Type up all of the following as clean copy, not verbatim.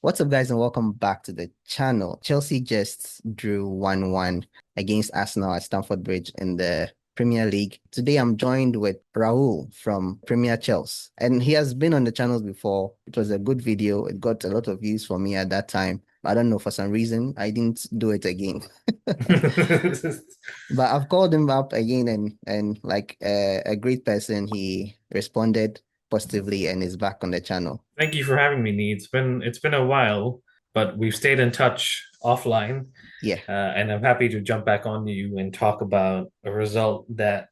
What's up, guys, and welcome back to the channel. Chelsea just drew 1-1 against Arsenal at Stamford Bridge in the Premier League. Today, I'm joined with Rahul from Premier Chels, and he has been on the channels before. It was a good video. It got a lot of views for me at that time. I don't know, for some reason, I didn't do it again. But I've called him up again, and like a great person, he responded positively and is back on the channel. Thank you for having me, Nee. It's been a while, but we've stayed in touch offline, Yeah. and I'm happy to jump back on you and talk about a result that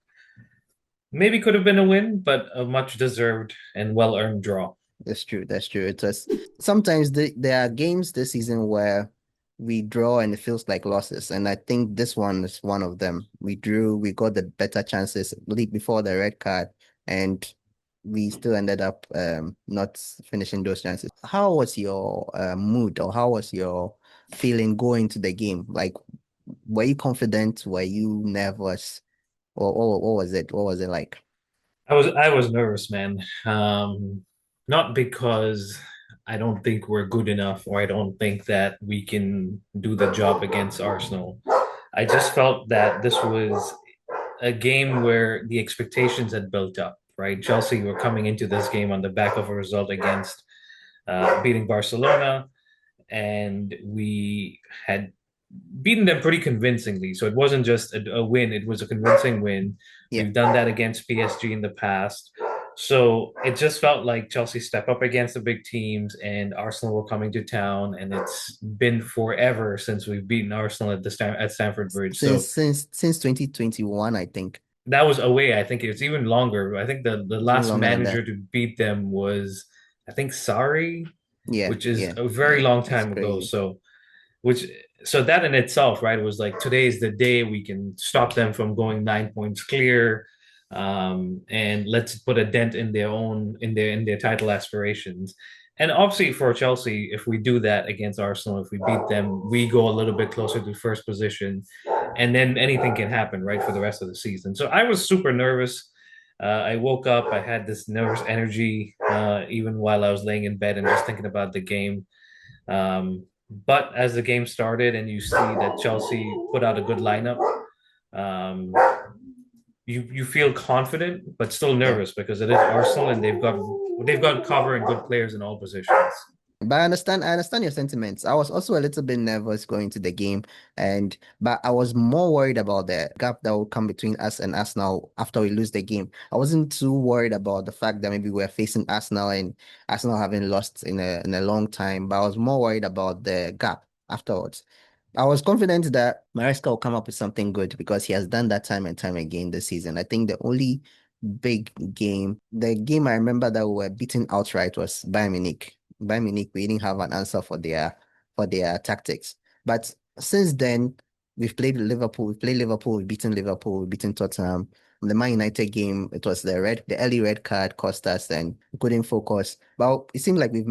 maybe could have been a win, but a much deserved and well-earned draw. That's true. That's true. It was sometimes there are games this season where we draw and it feels like losses. And I think this one is one of them. We drew, we got the better chances lead before the red card, and we still ended up not finishing those chances. How was your mood, or how was your feeling going to the game? Like, were you confident? Were you nervous? Or what was it? What was it like? I was nervous, man. Not because I don't think we're good enough or I don't think that we can do the job against Arsenal. I just felt that this was a game where the expectations had built up, right? Chelsea were coming into this game on the back of a result against beating Barcelona, and we had beaten them pretty convincingly. So it wasn't just a win, it was a convincing win. Yeah. We've done that against PSG in the past. So it just felt like Chelsea stepped up against the big teams and Arsenal were coming to town. And it's been forever since we've beaten Arsenal at Stamford Bridge. So Since 2021, I think. that was away. I think it's even longer. I think the It's even last longer than manager that. to beat them was, I think, Sari, Yeah, which is yeah, a very yeah. long It's time ago. crazy. Which, so that in itself, right, was like today is the day we can stop them from going 9 points clear, and let's put a dent in their own in their title aspirations. And obviously for Chelsea, if we do that against Arsenal, if we beat them, we go a little bit closer to first position, and then anything can happen, right, for the rest of the season. So I was super nervous. I woke up, I had this nervous energy, even while I was laying in bed and just thinking about the game. But as the game started and you see that Chelsea put out a good lineup, um, you feel confident but still Yeah. nervous because it is Arsenal and they've got cover and good players in all positions. But I understand your sentiments. I was also a little bit nervous going to the game, but I was more worried about the gap that will come between us and Arsenal after we lose the game. I wasn't too worried about the fact that maybe we're facing Arsenal and Arsenal having lost in a long time, but I was more worried about the gap afterwards. I was confident that Maresca will come up with something good because he has done that time and time again this season. I think the only big game, the game I remember that we were beaten outright was Bayern Munich. Bayern Munich, we didn't have an answer for their tactics. But since then, we've played Liverpool, we've beaten Tottenham. The Man United game, it was the early red card cost us and we couldn't focus. But it seemed like we've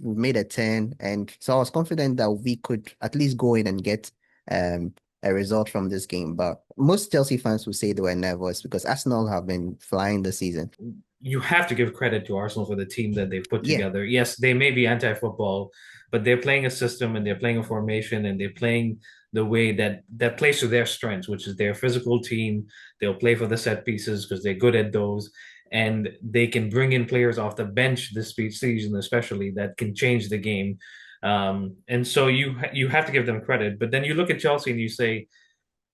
made a turn, and so I was confident that we could at least go in and get um a result from this game. But most Chelsea fans would say they were nervous because Arsenal have been flying this season. You have to give credit to Arsenal for the team that they've put Yeah, together. Yes, they may be anti-football, but they're playing a system and they're playing a formation and they're playing the way that plays to their strengths, which is their physical team. They'll play for the set pieces because they're good at those, and they can bring in players off the bench this season, especially that can change the game. And so you have to give them credit. But then you look at Chelsea and you say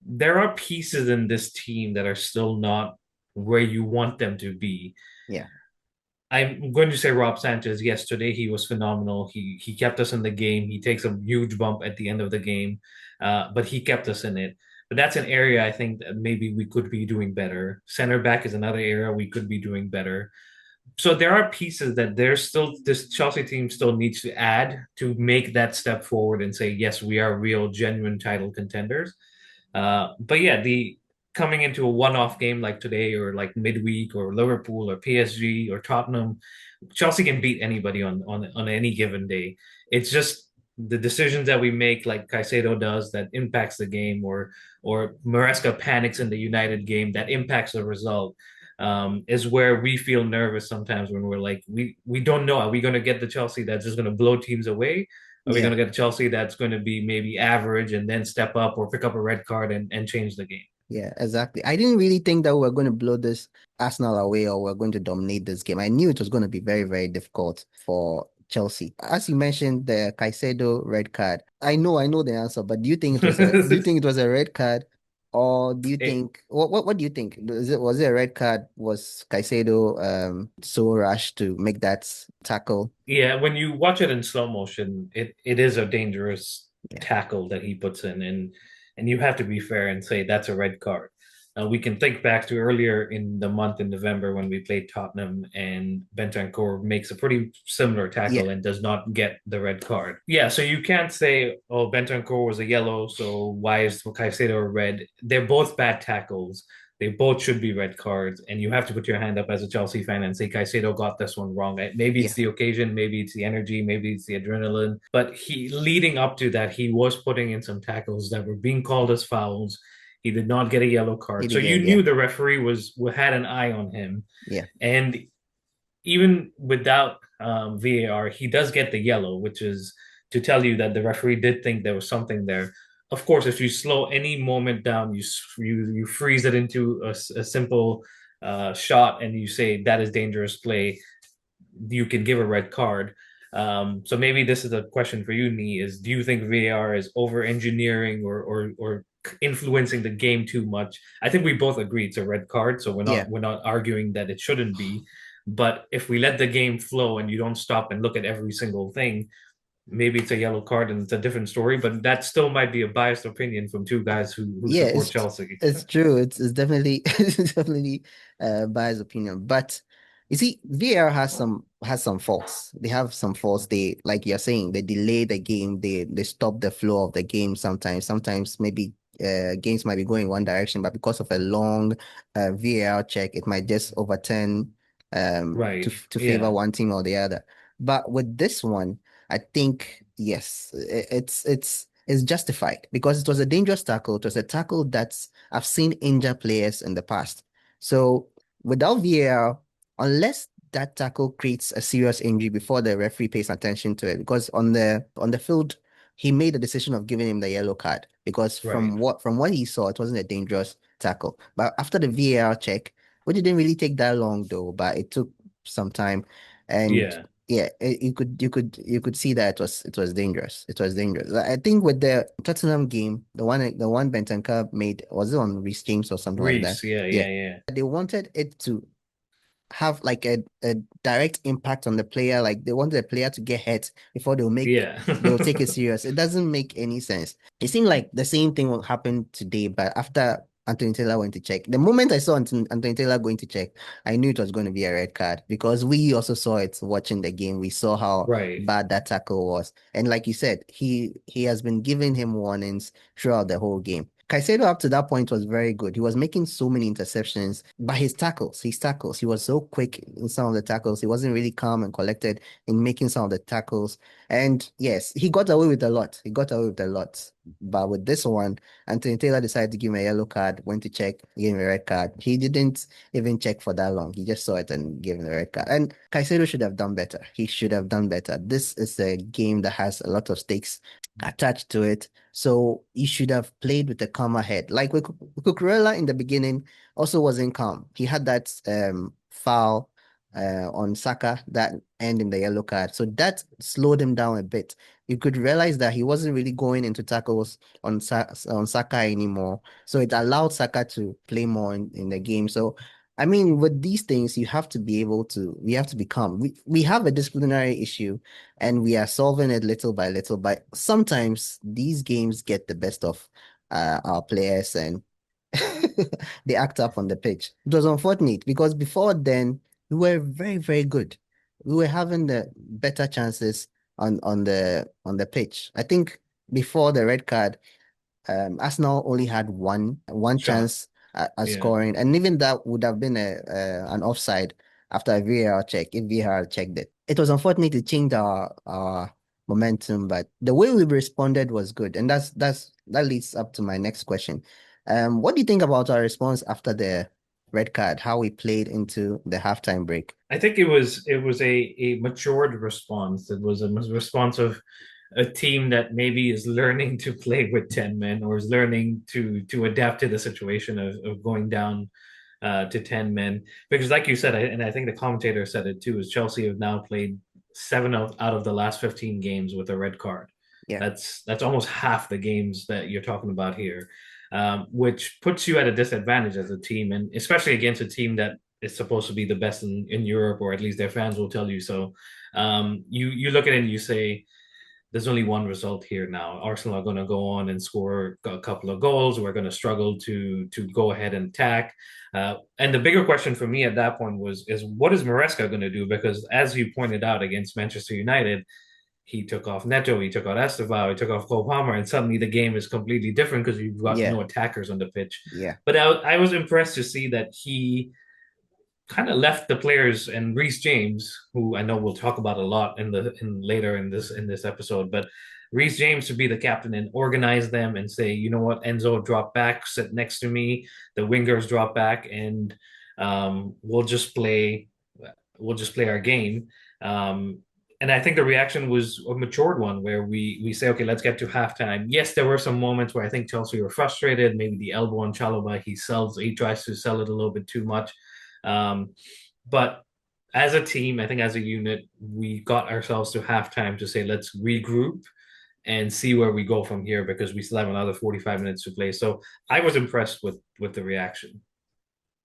there are pieces in this team that are still not where you want them to be. yeah. I'm going to say Rob Sanchez. Yes, today he was phenomenal. He kept us in the game. He takes a huge bump at the end of the game, but he kept us in it. But that's an area I think that maybe we could be doing better. Center back is another area we could be doing better. So there are pieces that there's still this Chelsea team still needs to add to make that step forward and say yes, we are real, genuine title contenders. But yeah, the coming into a one-off game like today or like midweek or Liverpool or PSG or Tottenham, Chelsea can beat anybody on any given day. It's just the decisions that we make, like Caicedo does, that impacts the game, or Maresca panics in the United game that impacts the result. is where we feel nervous sometimes when we're like, we don't know. Are we going to get the Chelsea that's just going to blow teams away? Are we going Yeah. to get the Chelsea that's going to be maybe average and then step up or pick up a red card and change the game? Yeah, exactly. I didn't really think that we were going to blow this Arsenal away or we're going to dominate this game. I knew it was going to be very, very difficult for Chelsea. As you mentioned, the Caicedo red card. I know the answer, but do you think it was a red card, or do you It, think what do you think? Was it a red card? Was Caicedo so rushed to make that tackle? Yeah, when you watch it in slow motion, it is a dangerous Yeah. tackle that he puts in, and you have to be fair and say that's a red card. We can think back to earlier in the month in November when we played Tottenham and Bentancur makes a pretty similar Yeah. tackle and does not get the red card. Yeah, so you can't say, oh, Bentancur was a yellow, so why is Caicedo a red? They're both bad tackles. They both should be red cards, and you have to put your hand up as a Chelsea fan and say Caicedo got this one wrong. Maybe it's Yeah. the occasion, maybe it's the energy, maybe it's the adrenaline. But he leading up to that, he was putting in some tackles that were being called as fouls. He did not get a yellow He card, so did you get, yeah. knew the referee was had an eye on him. Yeah. And even without VAR, he does get the yellow, which is to tell you that the referee did think there was something there. Of course, if you slow any moment down, you freeze it into a simple shot, and you say that is dangerous play. You can give a red card. So maybe this is a question for you, Nee, is do you think VAR is over engineering or influencing the game too much? I think we both agree it's a red card, so Yeah. we're not arguing that it shouldn't be. But if we let the game flow and you don't stop and look at every single thing, maybe it's a yellow card and it's a different story. But that still might be a biased opinion from two guys who Yeah, support Chelsea. it's true. It's definitely it's definitely biased opinion. But you see, VAR has some faults. They have some faults. They, like you're saying, they delay the game. They stop the flow of the game sometimes. Sometimes maybe games might be going one direction, but because of a long VAR check, it might just overturn Right. to favor Yeah. one team or the other. But with this one, I think yes, it's justified because it was a dangerous tackle. It was a tackle that's I've seen injure players in the past. So without VAR, unless that tackle creates a serious injury before the referee pays attention to it, because on the field he made the decision of giving him the yellow card because Right. from what he saw, it wasn't a dangerous tackle. But after the VAR check, which didn't really take that long though, but it took some time, and Yeah. yeah, you could see that it was dangerous. It was dangerous. I think with the Tottenham game, the one Bentancur made, was it on Reece James or something like that? Reese. Yeah. Yeah, Yeah. Yeah. they wanted it to have like a direct impact on the player. Like they wanted the player to get hurt before Yeah. they'll take it serious. It doesn't make any sense. It seemed like the same thing will happen today, but after Anthony Taylor went to check, the moment I saw Anthony Taylor going to check, I knew it was going to be a red card because we also saw it watching the game. We saw how Right. bad that tackle was. And like you said, he has been giving him warnings throughout the whole game. Caicedo up to that point was very good. He was making so many interceptions, but his tackles, he was so quick in some of the tackles. He wasn't really calm and collected in making some of the tackles. And yes, he got away with a lot. He got away with a lot. But with this one, Anthony Taylor decided to give him a yellow card, went to check, gave him a red card. He didn't even check for that long. He just saw it and gave him a red card. And Caicedo should have done better. He should have done better. This is a game that has a lot of stakes attached to it. So you should have played with a calmer head. Like with Cucurella in the beginning also wasn't calm. He had that foul on Saka that end in the yellow card. So that slowed him down a bit. You could realize that he wasn't really going into tackles on Saka anymore. So it allowed Saka to play more in the game. So I mean, with these things, we have to be calm. We have a disciplinary issue and we are solving it little by little. But sometimes these games get the best of our players and they act up on the pitch. It was unfortunate because before then we were very, very good. We were having the better chances on the pitch. I think before the red card, Arsenal only had one Shot. chance at Yeah. scoring, and even that would have been an offside after a VAR check if VAR checked it. It was unfortunate to change our momentum, but the way we responded was good, and that leads up to my next question. What do you think about our response after the red card, how we played into the halftime break. I think it was a matured response. It was a response of a team that maybe is learning to play with 10 men or is learning to adapt to the situation of going down to 10 men. Because like you said, and I think the commentator said it too, is Chelsea have now played out of the last 15 games with a red card. Yeah, That's almost half the games that you're talking about here, which puts you at a disadvantage as a team, and especially against a team that is supposed to be the best in Europe, or at least their fans will tell you so. You look at it and you say, there's only one result here now. Arsenal are going to go on and score a couple of goals. We're going to struggle to go ahead and attack. And the bigger question for me at that point is what is Maresca going to do? Because as you pointed out against Manchester United, he took off Neto, he took out Estevao, he took off Cole Palmer, and suddenly the game is completely different because you've got yeah, no attackers on the pitch. yeah, But I was impressed to see that he kind of left the players and Reece James, who I know we'll talk about a lot in later in this episode, but Reece James to be the captain and organize them and say, you know what, Enzo drop back, sit next to me, the wingers drop back, and we'll just play our game. And I think the reaction was a matured one where we say, okay, let's get to halftime. Yes, there were some moments where I think Chelsea were frustrated. Maybe the elbow on Chalobah, he tries to sell it a little bit too much. Um, but as a team, I think as a unit, we got ourselves to halftime to say, let's regroup and see where we go from here because we still have another 45 minutes to play. So I was impressed with the reaction.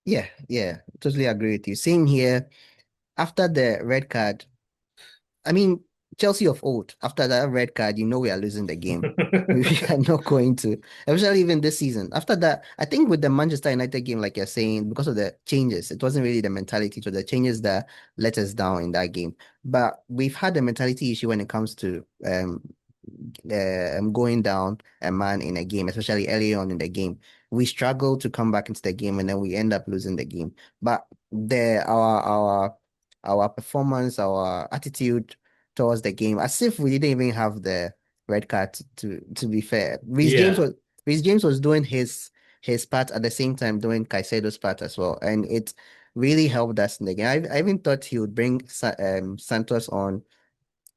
yeah, yeah. Totally agree with you. Same here. After the red card, I mean, Chelsea of old, after that red card, we are losing the game. We are not going to, especially even this season. After that, I think with the Manchester United game, like you're saying, because of the changes, it wasn't really the mentality, it was the changes that let us down in that game. But we've had a mentality issue when it comes to going down a man in a game, especially early on in the game. We struggle to come back into the game and then we end up losing the game. But our performance, our attitude towards the game, as if we didn't even have the red card to be fair. Yeah. Reece James was doing his part at the same time doing Caicedo's part as well. And it really helped us in the game. I even thought he would bring Santos on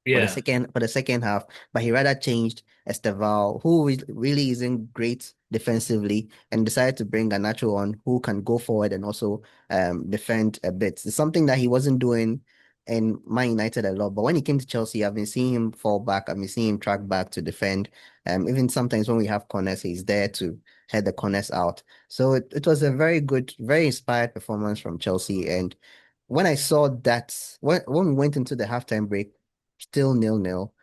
Yeah. for the second half, but he rather changed Estevao, who really isn't great defensively, and decided to bring a natural on who can go forward and also defend a bit. It's something that he wasn't doing in Man United a lot. But when he came to Chelsea, I've been seeing him fall back. I've been seeing him track back to defend. Even sometimes when we have corners, he's there to head the corners out. So it was a very good, very inspired performance from Chelsea. And when I saw that, when we went into the halftime break, still nil-nil,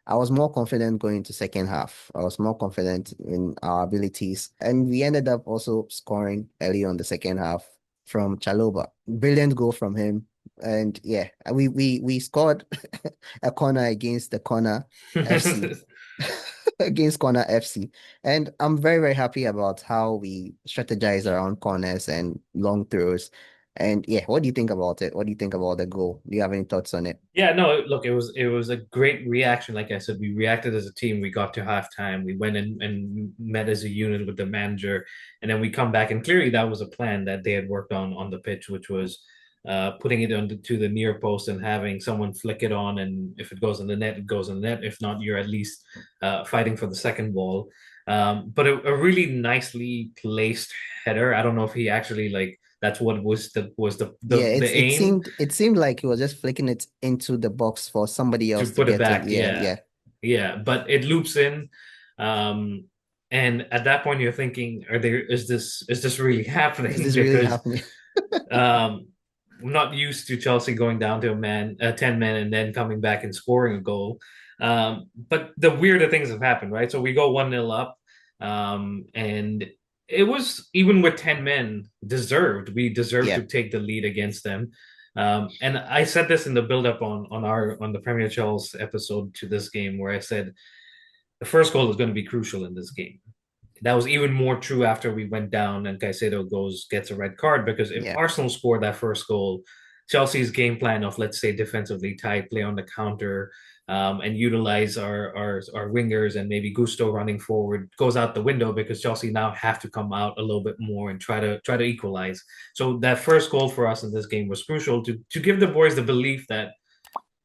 I was more confident going to second half. I was more confident in our abilities. And we ended up also scoring early on the second half from Chalobah. Brilliant goal from him. And yeah, we scored a corner against the corner FC. Against corner FC. And I'm very, very happy about how we strategize around corners and long throws. And yeah, what do you think about it? What do you think about the goal? Do you have any thoughts on it? Yeah, no, look, it was a great reaction. Like I said, we reacted as a team. We got to halftime. We went in and met as a unit with the manager, and then we come back. And clearly, that was a plan that they had worked on the pitch, which was putting it to the near post and having someone flick it on. And if it goes in the net, it goes in the net. If not, you're at least fighting for the second ball. But a really nicely placed header. I don't know if he actually like that's what Yeah, the it aim seemed like he was just flicking it into the box for somebody to else to put it get it. back. Yeah, Yeah, yeah. yeah, but it loops in, um, and at that point you're thinking, are there is this really Is happening? this really Because happening? um, I'm not used to Chelsea going down to a 10 men, and then coming back and scoring a goal. But the weirder things have happened, right? So we go 1-0 up, and it was even with 10 men deserved. We deserved Yeah, to take the lead against them. And I said this in the build up on the Premier Chels episode to this game, where I said the first goal is going to be crucial in this game. That was even more true after we went down and Caicedo gets a red card, because if yeah, Arsenal scored that first goal, Chelsea's game plan of, let's say, defensively tight, play on the counter, and utilize our wingers and maybe Gusto running forward goes out the window because Chelsea now have to come out a little bit more and try to equalize. So that first goal for us in this game was crucial to give the boys the belief that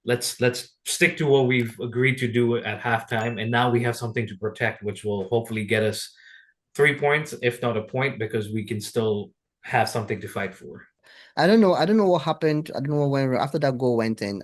let's stick to what we've agreed to do at halftime, and now we have something to protect, which will hopefully get us 3 points, if not a point, because we can still have something to fight for. I don't know. I don't know what happened. I don't know when after that goal went in.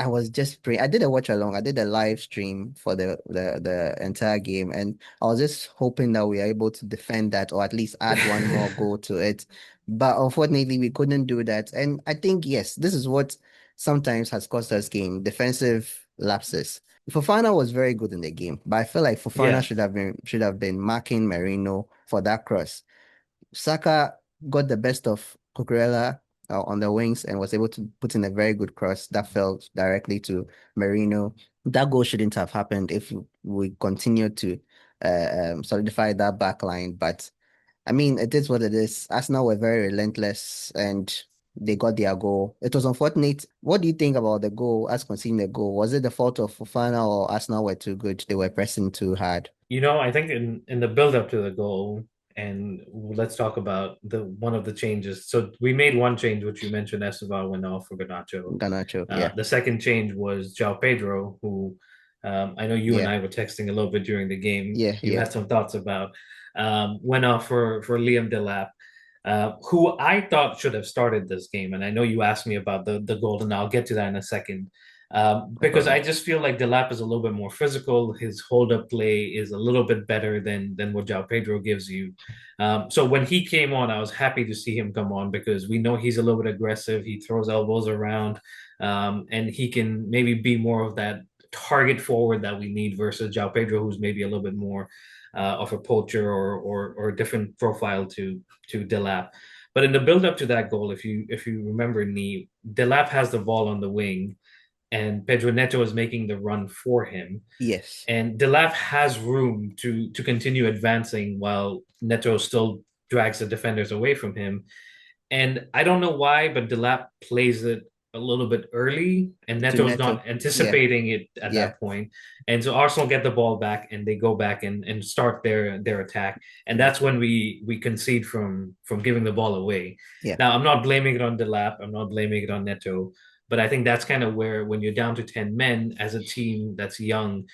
I was just praying. I did a watch along. I did a live stream for the entire game, and I was just hoping that we are able to defend that or at least add one more goal to it. But unfortunately, we couldn't do that. And I think yes, this is what sometimes has cost us game, defensive lapses. Fofana was very good in the game, but I feel like Fofana Yeah, should have been marking Merino for that cross. Saka got the best of Cucurella on the wings and was able to put in a very good cross that fell directly to Merino. That goal shouldn't have happened if we continued to solidify that back line. But I mean, it is what it is. Arsenal were very relentless and they got their goal. It was unfortunate. What do you think about the goal, as conceding the goal? Was it the fault of Fofana or Arsenal were too good? They were pressing too hard. I think in the build up to the goal, and let's talk about the one of the changes. So we made one change, which you mentioned, Esteban went off for Garnacho. Garnacho, yeah. The second change was João Pedro, who I know you and Yeah, I were texting a little bit during the game. yeah, You yeah. had some thoughts about. Went off for Liam Delap, who I thought should have started this game. And I know you asked me about the goal, and I'll get to that in a second. No Because problem. I just feel like Delap is a little bit more physical. His hold up play is a little bit better than what João Pedro gives you. So when he came on, I was happy to see him come on because we know he's a little bit aggressive. He throws elbows around, and he can maybe be more of that target forward that we need versus João Pedro, who's maybe a little bit more of a poacher or a different profile to Delap. But in the build up to that goal, if you remember, Delap has the ball on the wing and Pedro Neto is making the run for him. Yes. And Delap has room to continue advancing while Neto still drags the defenders away from him. And I don't know why, but Delap plays it a little bit early, and To Neto's Neto. not Yeah, anticipating it at yeah, that point. And so Arsenal get the ball back, and they go back and start their attack. And yeah, that's when we concede from giving the ball away. yeah, Now, I'm not blaming it on Delap. I'm not blaming it on Neto. But I think that's kind of where, when you're down to 10 men as a team that's young,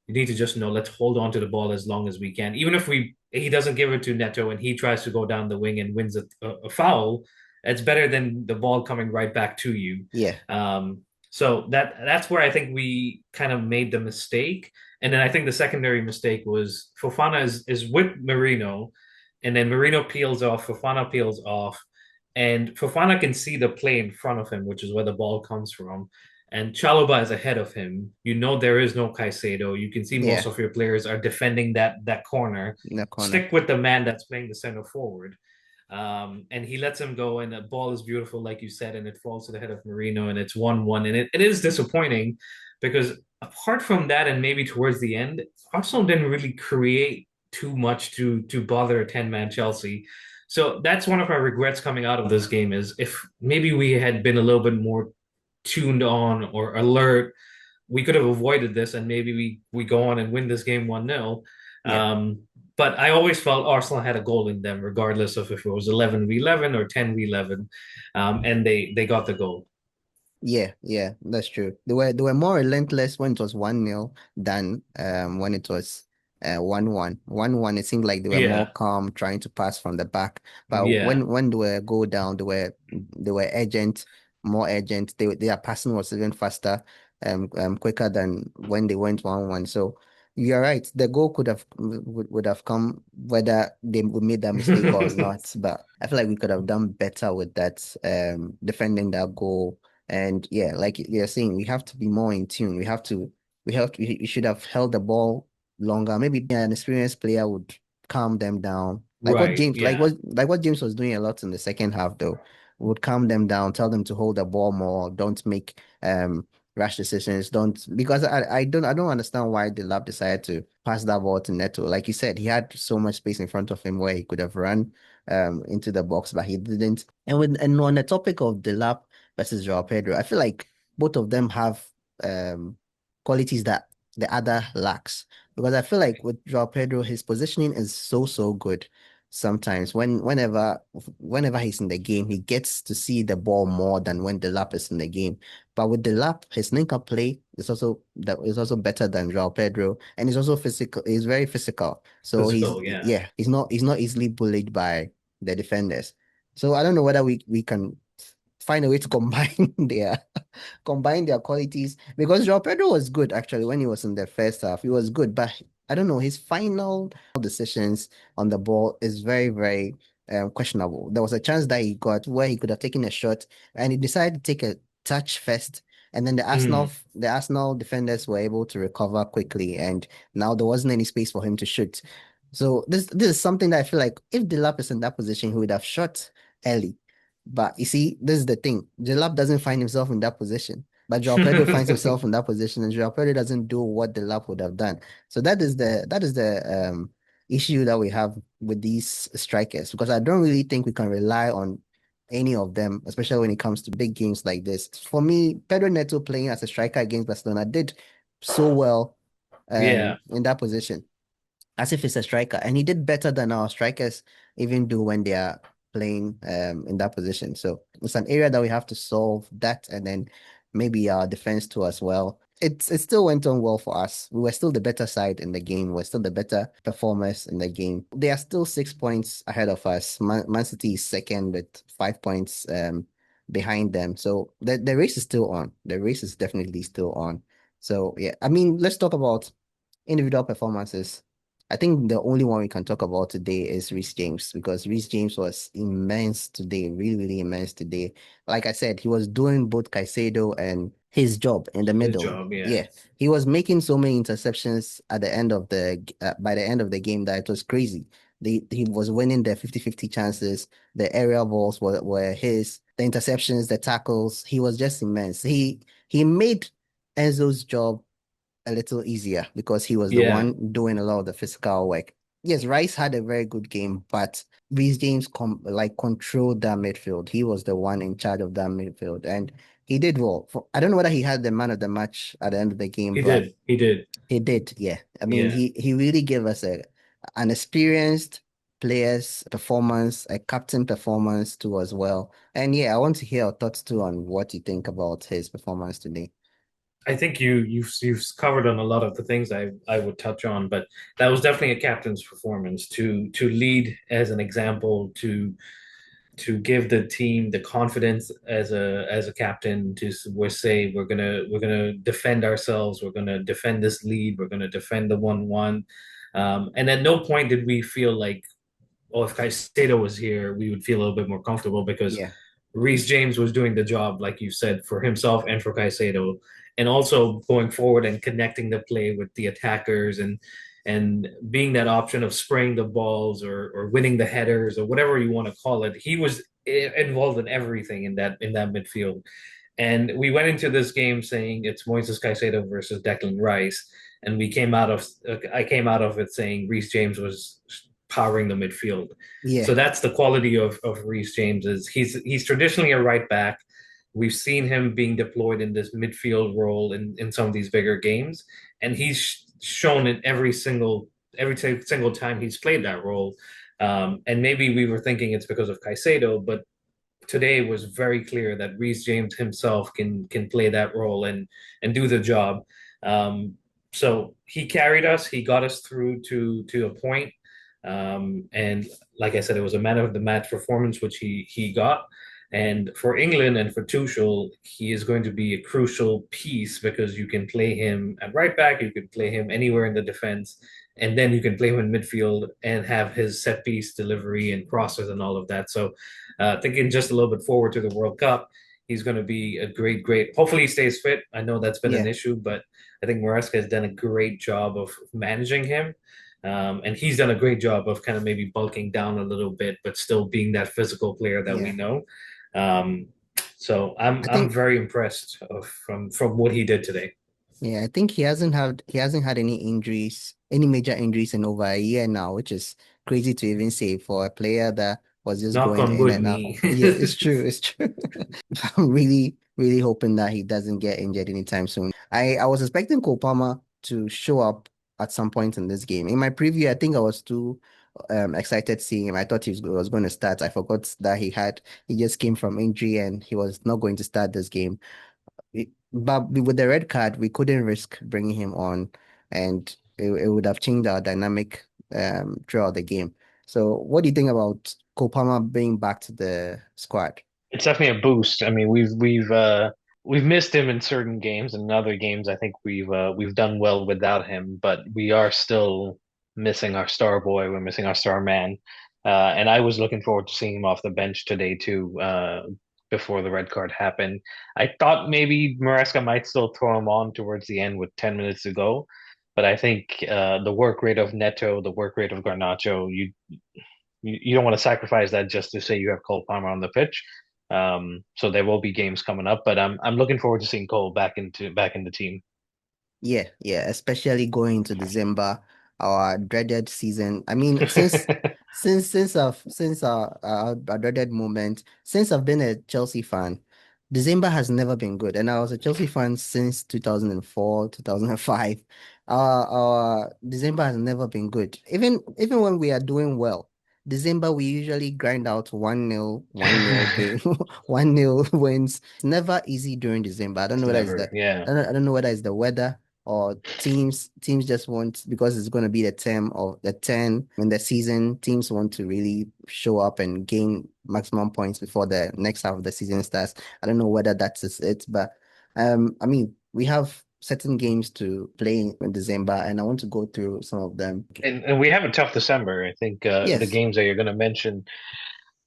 you need to just know, let's hold on to the ball as long as we can. Even if he doesn't give it to Neto and he tries to go down the wing and wins a foul, it's better than the ball coming right back to you. yeah, So that's where I think we kind of made the mistake. And then I think the secondary mistake was Fofana is with Marino, and then Marino peels off, Fofana peels off, and Fofana can see the play in front of him, which is where the ball comes from. And Chalobah is ahead of him. You know there is no Caicedo. You can see most yeah. of your players are defending that corner. In the corner. Stick with the man that's playing the center forward. And he lets him go, and the ball is beautiful, like you said, and it falls to the head of Marino, and it's 1-1. And it is disappointing because apart from that, and maybe towards the end, Arsenal didn't really create too much to bother a 10-man Chelsea. So that's one of my regrets coming out of this game is if maybe we had been a little bit more tuned on or alert, we could have avoided this and maybe we go on and win this game 1-0. Yeah. But I always felt Arsenal had a goal in them, regardless of if it was 11v11 or 10v11, and they got the goal. Yeah, yeah, that's true. They were more relentless when it was 1-0 than when it was 1-1. 1-1, it seemed like they were more Yeah, calm, trying to pass from the back. But yeah, when they were go down, they were urgent, more urgent. Their passing was even faster, quicker than when they went 1-1. So you're right. The goal would have come whether they made that mistake or not. But I feel like we could have done better with that, defending that goal. And yeah, like you're saying, we have to be more in tune. We should have held the ball longer. Maybe an experienced player would calm them down. right, yeah, Like what James was doing a lot in the second half though, would calm them down, tell them to hold the ball more, don't make rash decisions, don't because I don't understand why the lab decided to pass that ball to Neto. Like you said, he had so much space in front of him where he could have run into the box, but he didn't. And on the topic of Delap versus Joao Pedro, I feel like both of them have um qualities that the other lacks. Because I feel like with Joao Pedro, his positioning is so good. Sometimes whenever he's in the game, he gets to see the ball more than when Delap is in the game. But with Delap, his link-up play is also better than Joao Pedro, and he's also physical. He's very physical. So Physical, yeah. he's not easily bullied by the defenders. So I don't know whether we can find a way to combine their qualities because Joao Pedro was good actually when he was in the first half. He was good, but I don't know, his final decisions on the ball is very questionable. There was a chance that he got where he could have taken a shot and he decided to take a touch first. And then Mm, the Arsenal defenders were able to recover quickly, and now there wasn't any space for him to shoot. So this is something that I feel like if Delap is in that position, he would have shot early. But you see, this is the thing. Delap doesn't find himself in that position. But Joao Pedro finds himself in that position, and Joao Pedro doesn't do what Delap would have done. So that is the issue that we have with these strikers because I don't really think we can rely on any of them, especially when it comes to big games like this. For me, Pedro Neto playing as a striker against Barcelona did so well yeah, in that position as if it's a striker. And he did better than our strikers even do when they are playing in that position. So it's an area that we have to solve that and then maybe our defense too as well. It still went on well for us. We were still the better side in the game. We're still the better performers in the game. They are still 6 points ahead of us. Man City is second with 5 points behind them. So the race is still on. The race is definitely still on. So yeah, I mean, let's talk about individual performances. I think the only one we can talk about today is Reece James because Reece James was immense today, really immense today. Like I said, he was doing both Caicedo and his job in the his middle. job, yeah. Yeah, he was making so many interceptions at the end of by the end of the game that it was crazy. He was winning the 50-50 chances. The aerial balls were his. The interceptions, the tackles. He was just immense. He made Enzo's job a little easier because he was the Yeah, one doing a lot of the physical work. Yes, Rice had a very good game, but Reece James controlled that midfield. He was the one in charge of that midfield, and he did well. I don't know whether he had the man of the match at the end of the game, he but did. He did. he did. Yeah, I mean, Yeah. he really gave us an experienced player's performance, a captain performance too as well. And yeah, I want to hear your thoughts too on what you think about his performance today. I think you've covered on a lot of the things I would touch on, but that was definitely a captain's performance to lead as an example, to give the team the confidence as a captain to say we're gonna defend ourselves, we're gonna defend this lead, we're gonna defend the 1-1. And at no point did we feel like, oh, if Caicedo was here, we would feel a little bit more comfortable because Yeah, Reece James was doing the job, like you said, for himself and for Caicedo, and also going forward and connecting the play with the attackers and being that option of spraying the balls or winning the headers or whatever you want to call it. He was involved in everything in that midfield. And we went into this game saying it's Moises Caicedo versus Declan Rice, and I came out of it saying Reece James was powering the midfield. yeah, So that's the quality of Reece James is he's traditionally a right back. We've seen him being deployed in this midfield role in some of these bigger games, and he's shown it every single time he's played that role. And maybe we were thinking it's because of Caicedo, but today was very clear that Reece James himself can play that role and do the job. So he carried us. He got us through to a point. And like I said, it was a man of the match performance, which he got. And for England and for Tuchel, he is going to be a crucial piece because you can play him at right back, you can play him anywhere in the defense, and then you can play him in midfield and have his set piece delivery and crosses and all of that. So thinking just a little bit forward to the World Cup, he's going to be a great. Hopefully, he stays fit. I know that's been an yeah. issue, but I think Maresca has done a great job of managing him. And he's done a great job of kind of maybe bulking down a little bit, but still being that physical player that we Yeah. know. Um, so I I'm think very impressed from what he did today. yeah, I think he hasn't had any injuries, any major injuries in over a year now, which is crazy to even say for a player that was just Knock going on in wood, and out. me. Yeah, it's true. It's true. I'm really, really hoping that he doesn't get injured anytime soon. I was expecting Cole Palmer to show up at some point in this game. In my preview, I think I was too excited seeing him. I thought was going to start. I forgot that he just came from injury and he was not going to start this game. But with the red card, we couldn't risk bringing him on, and it would have changed our dynamic throughout the game. So, what do you think about Kopama being back to the squad? It's definitely a boost. I mean, we've missed him in certain games, and in other games, I think we've done well without him. But we are still missing our star boy. We're missing our star man. And I was looking forward to seeing him off the bench today too. Before the red card happened, I thought maybe Maresca might still throw him on towards the end with 10 minutes to go. But I think the work rate of Neto, the work rate of Garnacho, you don't want to sacrifice that just to say you have Cole Palmer on the pitch. So there will be games coming up, but I'm looking forward to seeing Cole back in the team. Yeah, yeah, especially going into December, our dreaded season. I mean, since our dreaded moment, since I've been a Chelsea fan, December has never been good, and I was a Chelsea fan since 2004, 2005. Our December has never been good. Even when we are doing well, December we usually grind out 1-0, 1-0 game, 1-0 wins. It's never easy during December. I don't It's know whether it's never, yeah. I don't know whether it's the weather or teams just want because it's going to be the term of the 10 in the season. Teams want to really show up and gain maximum points before the next half of the season starts. I don't know whether that's just it, but I mean, we have certain games to play in December, and I want to go through some of them. And we have a tough December. I think the Yes. games that you're going to mention,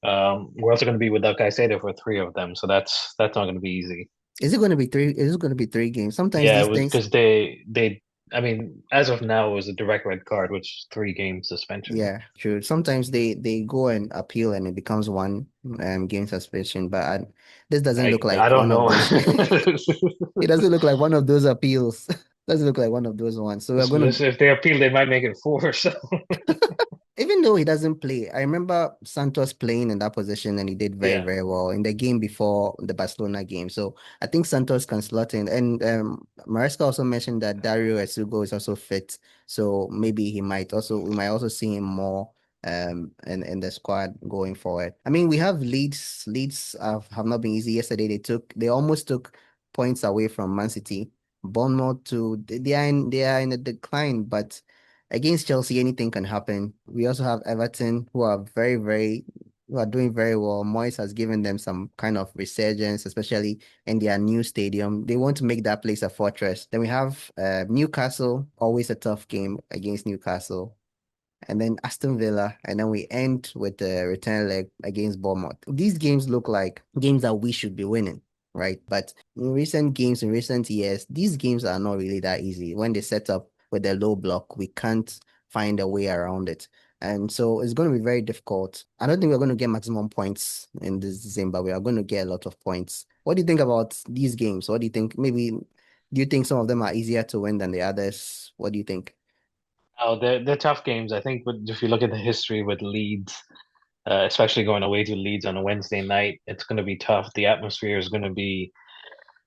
we're also going to be without Caicedo for three of them, so that's not going to be easy. Is it going to be three? Is it going to be three games? Sometimes Yeah, it these was things, because they. I mean, as of now, it was a direct red card, which is 3 game suspension. yeah, true. Sometimes they go and appeal and it becomes one game suspension, but this doesn't look I like don't one of know. those. It doesn't look like one of those appeals. Doesn't look like one of those ones. So we're gonna, If they appeal, they might make it four. So even though he doesn't play, I remember Santos playing in that position and he did very, yeah, very well in the game before the Barcelona game. So I think Santos can slot in. And Maresca also mentioned that Dario Esugo is also fit. So maybe we might also see him more in the squad going forward. I mean, we have Leeds. Leeds have not been easy. Yesterday they almost took points away from Man City. Bournemouth too. They are in a decline, but against Chelsea, anything can happen. We also have Everton, who are doing very well. Moyes has given them some kind of resurgence, especially in their new stadium. They want to make that place a fortress. Then we have Newcastle, always a tough game against Newcastle, and then Aston Villa, and then we end with the return leg against Bournemouth. These games look like games that we should be winning, right? But in recent games, in recent years, these games are not really that easy. When they set up with a low block, we can't find a way around it. And so it's going to be very difficult. I don't think we're going to get maximum points in this December. We are going to get a lot of points. What do you think about these games? What do you think? Maybe do you think some of them are easier to win than the others? What do you think? oh, they're tough games. I think if you look at the history with Leeds, especially going away to Leeds on a Wednesday night, it's going to be tough. The atmosphere is going to be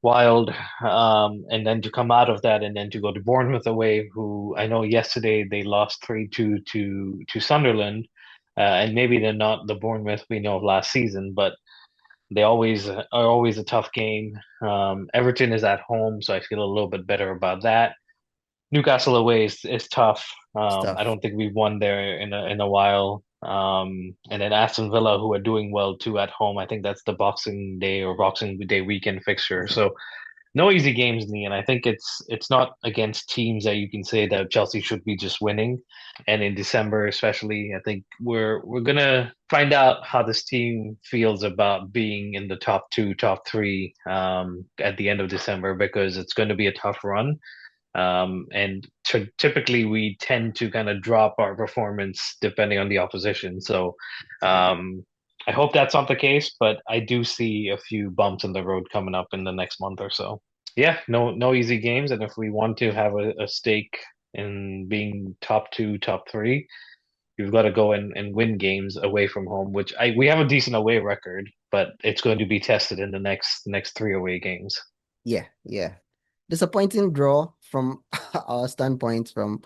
wild. And then to come out of that and then to go to Bournemouth away, who I know yesterday they lost 3-2 to Sunderland. And maybe they're not the Bournemouth we know of last season, but they always are always a tough game. Everton is at home, so I feel a little bit better about that. Newcastle away is tough. I Stuff. don't think we've won there in a while. And then Aston Villa, who are doing well too at home. I think that's the Boxing Day or Boxing Day weekend fixture. Yeah. So no easy games, in the end. I think it's not against teams that you can say that Chelsea should be just winning. And in December, especially, I think we're gonna find out how this team feels about being in the top two, top three at the end of December because it's going to be a tough run. And typically we tend to kind of drop our performance depending on the opposition. So I hope that's not the case, but I do see a few bumps in the road coming up in the next month or so. Yeah, no easy games, and if we want to have a stake in being top two, top three, You've got to go and win games away from home, which we have a decent away record, but it's going to be tested in the next three away games. Yeah, yeah. Disappointing draw from our standpoint from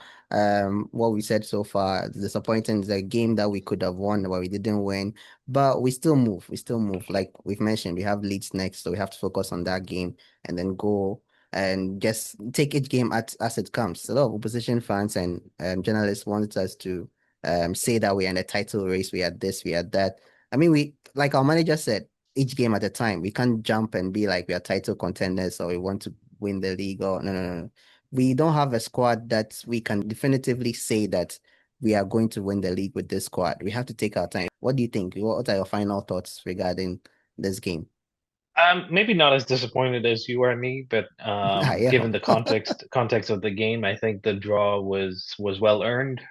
what we said so far. Disappointing is a game that we could have won, but we didn't win. But we still move. We still move. Like we've mentioned, we have Leeds next, so we have to focus on that game and then go and just take each game as it comes. A lot of opposition fans and journalists wanted us to say that we are in a title race, we had this, we had that. I mean, we like our manager said, each game at a time. We can't jump and be like we are title contenders or we want to win the league or no, no, no. We don't have a squad that we can definitively say that we are going to win the league with this squad. We have to take our time. What do you think? What are your final thoughts regarding this game? Maybe not as disappointed as you or me, but Yeah. given the context of the game, I think the draw was well earned.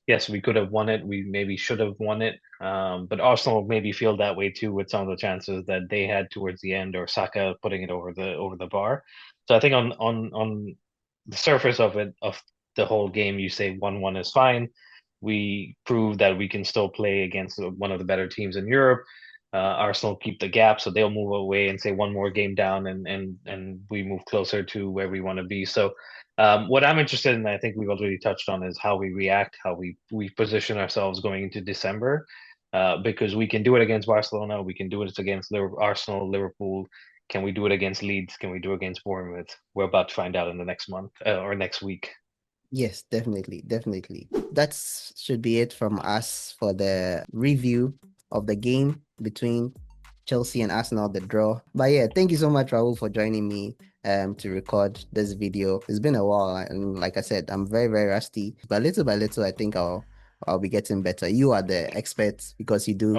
Yes, we could have won it. We maybe should have won it. But Arsenal maybe feel that way too with some of the chances that they had towards the end, or Saka putting it over the bar. So I think on the surface of it, of the whole game, you say 1-1 is fine. We prove that we can still play against one of the better teams in Europe. Arsenal keep the gap, so they'll move away and say one more game down, and we move closer to where we want to be. So, what I'm interested in, I think we've already touched on, is how we react, how we position ourselves going into December, because we can do it against Barcelona, we can do it against Arsenal, Liverpool. Can we do it against Leeds? Can we do it against Bournemouth? We're about to find out in the next month or next week. Yes, definitely, definitely. That should be it from us for the review of the game between Chelsea and Arsenal, the draw. But yeah, thank you so much, Rahul, for joining me to record this video. It's been a while, and like I said, I'm very, very rusty. But little by little, I think I'll be getting better. You are the expert because you do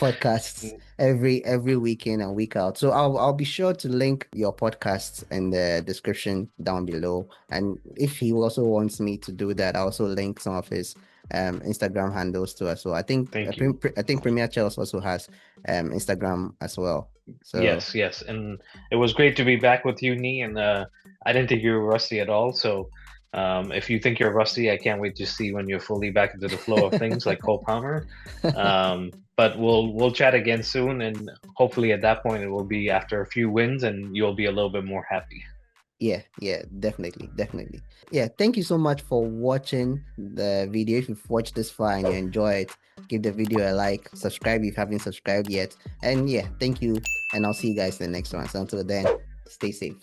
podcasts every week in and week out. So I'll be sure to link your podcasts in the description down below. And if he also wants me to do that, I also link some of his Instagram handles too as well. Thank you. I think Premier Chels also has Instagram as well. So Yes, yes, and it was great to be back with you, Nee. And I didn't think you were rusty at all. So, if you think you're rusty, I can't wait to see when you're fully back into the flow of things, like Cole Palmer. But we'll chat again soon, and hopefully at that point it will be after a few wins, and you'll be a little bit more happy. yeah, yeah, definitely, definitely. Yeah, thank you so much for watching the video. If you've watched this far and you enjoy it, give the video a like, subscribe if you haven't subscribed yet. And yeah, thank you. And I'll see you guys in the next one. So until then, stay safe.